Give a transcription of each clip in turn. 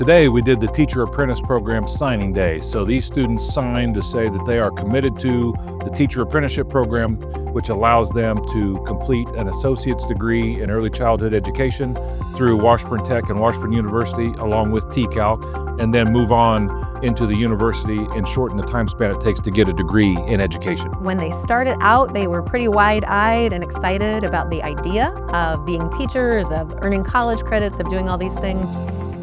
Today we did the Teacher Apprentice Program signing day. So these students signed to say that they are committed to the Teacher Apprenticeship Program, which allows them to complete an associate's degree in early childhood education through Washburn Tech and Washburn University, along with TCALC, and then move on into the university and shorten the time span it takes to get a degree in education. When they started out, they were pretty wide-eyed and excited about the idea of being teachers, of earning college credits, of doing all these things.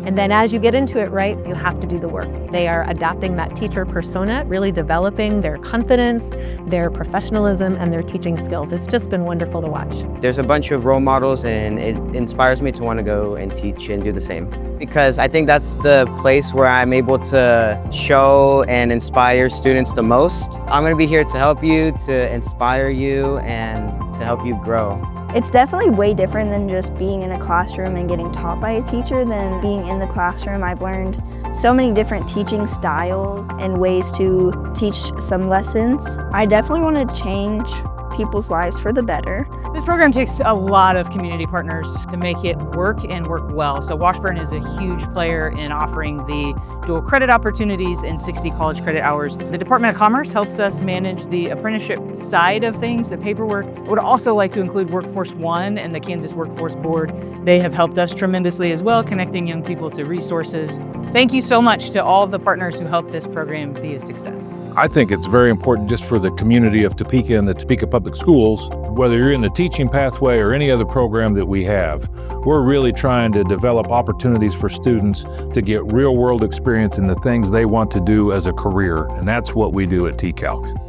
And then as you get into it, right, you have to do the work. They are adopting that teacher persona, really developing their confidence, their professionalism, and their teaching skills. It's just been wonderful to watch. There's a bunch of role models, and it inspires me to want to go and teach and do the same. Because I think that's the place where I'm able to show and inspire students the most. I'm going to be here to help you, to inspire you, and to help you grow. It's definitely way different than just being in a classroom and getting taught by a teacher. Than being in the classroom, I've learned so many different teaching styles and ways to teach some lessons. I definitely want to change people's lives for the better. This program takes a lot of community partners to make it work and work well. So Washburn is a huge player in offering the dual credit opportunities and 60 college credit hours. The Department of Commerce helps us manage the apprenticeship side of things, the paperwork. I would also like to include Workforce One and the Kansas Workforce Board. They have helped us tremendously as well, connecting young people to resources. Thank you so much to all of the partners who helped this program be a success. I think it's very important just for the community of Topeka and the Topeka Public Schools, whether you're in the teaching pathway or any other program that we have, we're really trying to develop opportunities for students to get real-world experience in the things they want to do as a career, and that's what we do at TCALC.